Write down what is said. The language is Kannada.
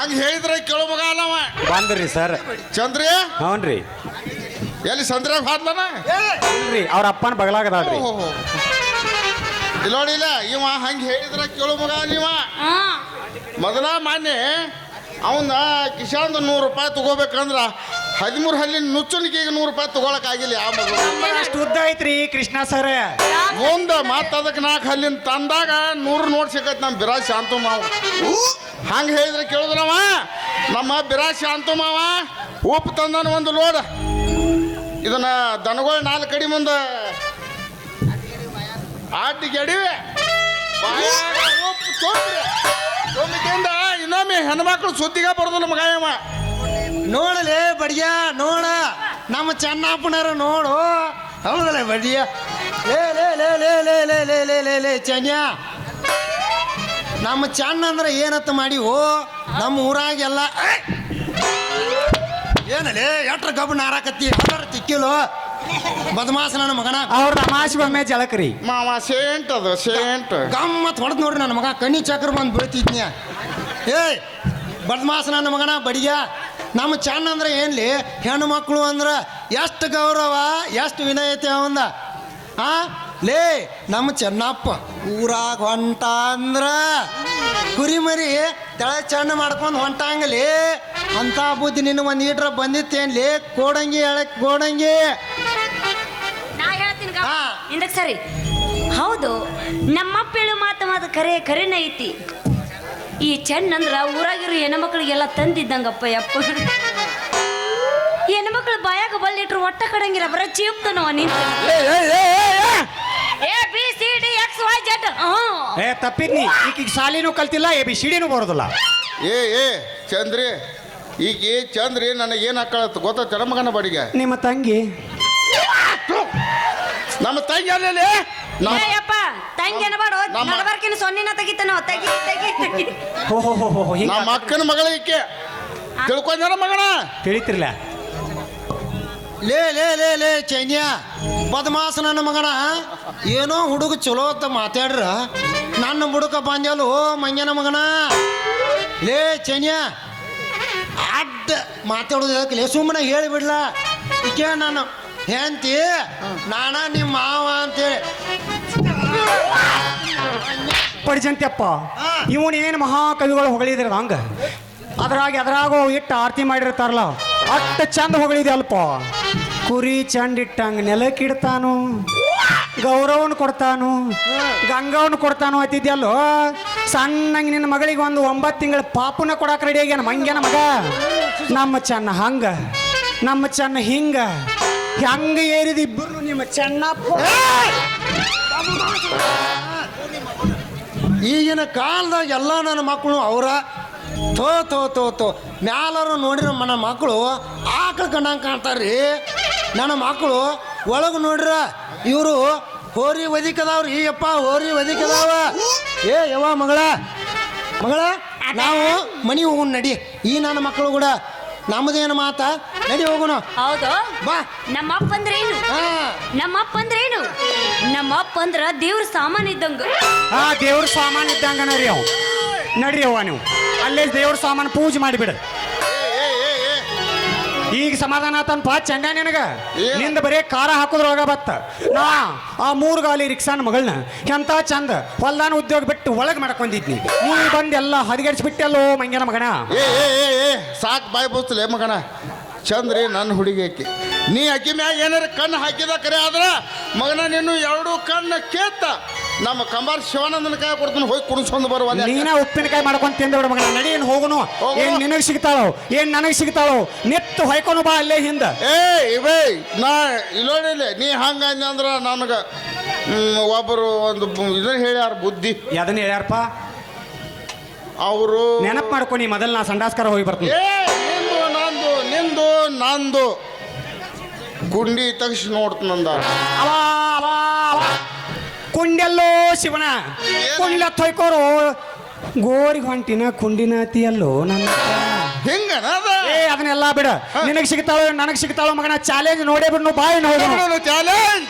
ಹಂಗ ಹೇಳಿದ್ರೆ ಕೇಳೋ ಮಗ ಅಲ್ಲವ. ಬಂದ್ರಿ ಸರ್. ಚಂದ್ರಿ ಹ್ಞೂನ್ರಿ. ಎಲ್ಲಿ ಸಂದ್ರ ಹಾದ್ಲನ ಇಲ್ರಿ ಅವ್ರ ಅಪ್ಪನ ಬಗಲಾಗದಾಳ್ರಿ. ಇಲ್ಲ ನೋಡಿಲ್ಲ ಇವ ಹಂಗ ಹೇಳಿದ್ರ ಕೇಳೋ ಮಗ ನೀವ. ಮೊದಲ ಮಾನ್ಯ ಅವನ ಕಿಶಾನ್ದ 100 ರೂಪಾಯಿ ತಗೋಬೇಕಂದ್ರ 13 ಹಲ್ಲಿನ ನುಚ್ಚನಿಗೆ ಈಗ 100 ರೂಪಾಯಿ ತಗೊಳಕ್ ಆಗಿಲ್ಲ. ಯಾವ ಮಗ ಅಷ್ಟು ಉದ್ದ ಐತ್ರಿ ಕೃಷ್ಣ ಸರ್. ಮುಂದ ಮತ್ತ ಅದಕ್ಕೆ 4 ಹಲ್ಲಿನ ತಂದಾಗ 100 ನೋಟ್ ಸಿಕ್ಕತ್ ನಮ್ಮ ಬಿರಾಜ್ ಶಾಂತು ಮಾವ. ಹಂಗ ಹೇಳಿದ್ರೆ ಕೇಳುದ್ರವ ನಮ್ಮ ಬಿರಾಜ್ ಶಾಂತು ಮಾವ ಉಪ್ಪು ತಂದನ ಒಂದು ಲೋಡ್. ಇದನ್ನ ದನಗಳು 4 ಕಡಿ ಮುಂದೆ ಆಟಿಗೆ ಅಡಿವೆ ಉಪ್ಪು ತುಂಬಿದಿಂದ ಇನ್ನೊಮ್ಮೆ ಹೆಣ್ಮಕ್ಳು ಸುದ್ದಿಗೆ ಬರೋದಿಲ್ಲ ಮಗಾಯಮ್ಮ. ನೋಡಲೇ ಬಡಿಯ ನೋಡ ನಮ್ಮ ಚೆನ್ನಪ್ಪನರ ನೋಡು. ಹೌದಲ್ಲ ಬಡಿಯ ಲೇ ಲೇ ಲೇ ಲೇ ಲೇ ಲೇ ಲೇ ಲೇ ಲೇ ಲೇ ಚೆನ್ಯ ನಮ್ಮ ಚೆನ್ನ ಅಂದ್ರೆ ಏನತ್ತ ಮಾಡಿ ಓ ನಮ್ಮ ಊರಾಗೆಲ್ಲ ಏನಲೇ ಎಟ್ರ ಗಬ್ಬು ನಾರಾಕತ್ತಿ ಅದರ ತಿಕ್ಕಿಲು ಬದಮಾಸ ನನ್ನ ಮಗನ. ಅವ್ರ ತಮಾಷೆ ಒಮ್ಮೆ ಜಳಕ್ರಿ ಮಾವ ಸೇಂಟ್ ಅದು ಸೇಂಟ್ ಗಮ್ಮತ್ ಹೊಡೆದ್ ನೋಡ್ರಿ ನನ್ನ ಮಗ ಕಣ್ಣಿ ಚಕ್ರ ಬಂದು ಬೀಳ್ತಿದ್ನ್ಯ. ಏಯ್ ಬದಮಾಸ ನನ್ನ ಮಗನ ಬಡಿಯ ನಮ್ಮ ಚೆನ್ನ ಅಂದ್ರೆ ಏನ್ಲಿ ಹೆಣ್ಣು ಮಕ್ಕಳು ಅಂದ್ರೆ ಎಷ್ಟು ಗೌರವ ಎಷ್ಟು ವಿನಯತೆ ಅವಂದ. ಲೇ ನಮ್ಮ ಚೆನ್ನಪ್ಪ ಊರಾಗ ಹೊಂಟ ಅಂದ್ರ ಕುರಿಮರಿ ತಳ ಚೆನ್ನ ಮಾಡ್ಕೊಂಡು ಹೊಂಟಂಗಲಿ ಅಂತ ಬುದ್ಧಿ ನಿನ್ನ ಒಂದು ಈಟ್ರ ಬಂದಿತ್ತೇನ್ಲಿ ಕೋಡಂಗಿ ಹೇಳಕ್ ಕೋಡಂಗಿ. ನಾ ಹೇಳ್ತೀನಿ ಹಿಂದಕ್ಕೆ ಸರಿ. ಹೌದು ನಮ್ಮಪ್ಪ ಹೇಳು ಮಾತು ಕರೆನ ಐತಿ. ಈ ಚೆನ್ನ ಅಂದ್ರ ಊರಾಗಿರೋ ಹೆಣ್ಮಕ್ಳಿಗೆಲ್ಲ ತಂದಿದ್ದಂಗಪ್ಪ ಯಪ್ಪ. ಹೆಣ್ಮಕ್ಳು ಬಾಯಾಗ ಬಲ್ಲಿಟ್ರು ಒಟ್ಟ ಕಡಂಗಿರ ಬರ ಚೀಪ್ತನವ ನಿಂತ ABCDXYZ. ತಪ್ಪಿದ್ನಿ ಈಗ ಸಾಲಿನೂ ಕಲ್ತಿಲ್ಲ ABCDನೂ ಬರೋದಿಲ್ಲ. ಏ ಚಂದ್ರಿ ಈಗ ಚಂದ್ರಿ ನನಗೆ ಏನು ಹಾಕಳತ್ತು ಗೊತ್ತಾ ಚೆನ್ನ ಮಗನ ಬಾಡಿಗೆ ನಿಮ್ಮ ತಂಗಿ ನಮ್ಮ ತಂಗಿ ಅಲ್ಲೇ ಯಪ್ಪ ತಂಗಿ ಅನ್ಬೇಡ ನಡಬರ್ಕಿನ ಸೊನ್ನಿನ ತೆಗಿತಾನೋ ತೆಗಿ ತೆಗಿ ತೆಗಿ. ನಮ್ಮ ಅಕ್ಕನ ಮಗಳ ಈಕೆ ತಿಳ್ಕೊಂಡ್ಯಾರ ಮಗನ ತಿಳಿತಿರ್ಲ. ಲೇ ಲೇ ಲೇ ಲೇ ಚೈನ್ಯ ಬದಮಾಸ ನನ್ನ ಮಗನ ಏನೋ ಹುಡುಗ ಚಲೋ ಅಂತ ಮಾತಾಡ್ರ ನನ್ನ ಹುಡುಕ ಬಂದ್ಯಲ್ಲ ಓ ಮಂಗ್ಯನ ಮಗನ. ಲೇ ಚೈನ್ಯ ಅಡ್ಡ ಮಾತಾಡೋದು ಹೇಳಕ್ಕಿಲ್ಲ ಸುಮ್ಮನೆ ಹೇಳಿಬಿಡ್ಲ ಈಕೆ ನಾನು ಹೆಂತಿ ನಾನ ನಿಮ್ಮ ಮಾವ ಅಂತೇಳಿ ಪಡಿಜಂತ್ಯಪ್ಪ ಇವನೇನು ಮಹಾಕವಿಗಳು ಹೊಗಳಿದ್ರ ಹಂಗ ಅದ್ರಾಗೋ ಇಟ್ಟು ಆರತಿ ಮಾಡಿರ್ತಾರಲ್ಲ ಅಷ್ಟು ಚಂದ ಹೊಗಳಿದೆ ಅಲ್ಪ. ಕುರಿ ಚಂದ ಇಟ್ಟಂಗ ನೆಲಕ್ಕಿಡ್ತಾನು ಗೌರವನ್ ಕೊಡ್ತಾನು ಗಂಗವನ್ ಕೊಡ್ತಾನು ಅತ್ತಿದ್ಯಲ್ಲೋ. ಸಣ್ಣಂಗೆ ನಿನ್ನ ಮಗಳಿಗೆ ಒಂದು 9 ತಿಂಗಳ ಪಾಪುನ ಕೊಡಕ್ಕೆ ರೆಡಿ ಆಗ್ಯಾನ ಮಂಗ್ಯನ ಮಗ. ನಮ್ಮ ಚೆನ್ನ ಹಂಗ ನಮ್ಮ ಚೆನ್ನ ಹಿಂಗ ಹೆಂಗ ಏರಿದ ಇಬ್ಬರು ನಿಮ್ಮ ಚೆನ್ನಪ್ಪ. ಈಗಿನ ಕಾಲದಾಗ ಎಲ್ಲ ನನ್ನ ಮಕ್ಕಳು ಅವರ ತೋ ತೋ ತೋ ತೋ ಮ್ಯಾಲರು ನೋಡಿರೋ ನನ್ನ ಮಕ್ಕಳು ಆಕಳ ಕಂಡಂಗೆ ಕಾಣ್ತಾರ್ರಿ. ನನ್ನ ಮಕ್ಕಳು ಒಳಗೆ ನೋಡ್ರ ಇವರು ಹೋರಿ ಒದಿಕದವ್ರಿ ಅಪ್ಪ ಹೋರಿ ಒದಿಕದಾವ. ಯವ್ವ ಮಗಳ ನಾವು ಮನೆ ಹೋಗೋಣ ನಡಿ. ಈ ನನ್ನ ಮಕ್ಕಳು ಕೂಡ ನಮ್ಮದೇನು ಮಾತಾ ನಡಿ ಹೋಗೋಣ. ಹೌದು ಬಾ. ನಮ್ಮಪ್ಪ ಅಂದ್ರೆ ಏನು? ನಮ್ಮಪ್ಪ ಅಂದ್ರೆ ಏನು? ನಮ್ಮಪ್ಪ ಅಂದ್ರ ದೇವ್ರ ಸಾಮಾನ್ ಇದ್ದಂಗ. ದೇವ್ರ ಸಾಮಾನು ಇದ್ದಂಗ ನರಿ ಅವ್ ನಡ್ರಿ ಅವ್ವ ನೀವು ಅಲ್ಲೇ ದೇವ್ರ ಸಾಮಾನು ಪೂಜೆ ಮಾಡಿಬಿಡ. ಈಗ ಸಮಾಧಾನ ಆತನ್ಪ ಚಂದ ನಿನಗ. ನಿಂದ ಬರೀ ಖಾರ ಹಾಕೋದ್ರೊಳಗ ಬತ್ತ ನಾ ಆ 3 ಗಾಲಿ ರಿಕ್ಷಾನ ಮಗಳನ್ನ ಎಂತ ಚಂದ ಹೊಲ್ದಾನ ಉದ್ಯೋಗ ಬಿಟ್ಟು ಒಳಗೆ ಮಾಡ್ಕೊಂಡಿದ್ನಿ. ನೀ ಬಂದೆಲ್ಲ ಹದಿಗೆಡ್ಸ್ಬಿಟ್ಟೆಲ್ಲೋ ಮಂಗ್ಯನ ಮಗನ. ಸಾಕು ಬಾಯ್ ಬೋಸ್ತಲೇ ಮಗನ. ಚಂದ್ರಿ ನನ್ನ ಹುಡುಗಿ ಆಕಿ ನೀ ಅಕ್ಕಿ ಮ್ಯಾಗ ಏನಾರ ಕಣ್ಣು ಹಾಕಿದ ಕರೆ ಆದ್ರ ಮಗನ ನೀನು 2 ಕಣ್ಣು ಕೇತ್ತ ನಮ್ಮ ಕಂಬಾರ್ ಶಿವಾನಂದನ ಕೈ ಕೊಡ್ತಾನೆ ಹೋಗಿ ಕುಣಿಸ್ಕೊಂಡು ಬರುವ. ನೀನ ಉಪ್ಪಿನಕಾಯಿ ಮಾಡ್ಕೊಂಡು ತಿಂದೋಡ ಮಗನ ನಡಿ. ಏನು ಹೋಗುನು ಏನ್ ನಿನಗೆ ಸಿಗ್ತಾಳೋ ಏನ್ ನನಗೆ ಸಿಗ್ತಾಳೋ ನಿತ್ತು ಹೊಯ್ಕೊಂಡು ಬಾ ಅಲ್ಲೇ ಹಿಂದ. ಇವೇ ನಾ ಇಲ್ಲೋಡಿಲ್ಲ ನೀ ಹಂಗ ಅಂದ್ರ ನನಗ ಒಬ್ಬರು ಒಂದು ಇದನ್ನ ಹೇಳ್ಯಾರ ಬುದ್ಧಿ. ಅದನ್ನ ಹೇಳ್ಯಾರಪ್ಪ ಅವರು ನೆನಪು ಮಾಡ್ಕೊನಿ ಮೊದಲು ನಾ ಸಂಡಾಸ್ಕಾರ ಹೋಗಿ ಬರ್ತೀನಿ. ನಿಂದು ನಂದು ಗುಂಡಿ ತಗ್ಸಿ ನೋಡ್ತಂದ ಕುಂಡೆಲ್ಲೋ ಶಿವನ ಕುಂಡ್ಲ ತೊಯ್ಕೋರು ಗೋರಿಗೆ ಹೊಂಟಿನ ಕುಂಡಿನಾತಿಯಲ್ಲೋ ನನ್ನ ಹಿಂಗ ಅದನ್ನೆಲ್ಲ ಬಿಡ. ನಿನಗೆ ಸಿಗ್ತಾಳೋ ನನಗೆ ಸಿಗ್ತಾಳೋ ಮಗನ ಚಾಲೆಂಜ್ ನೋಡೇ ಬಿಡ್ನು ಬಾಯಿ ನೋಡು ಚಾಲೆಂಜ್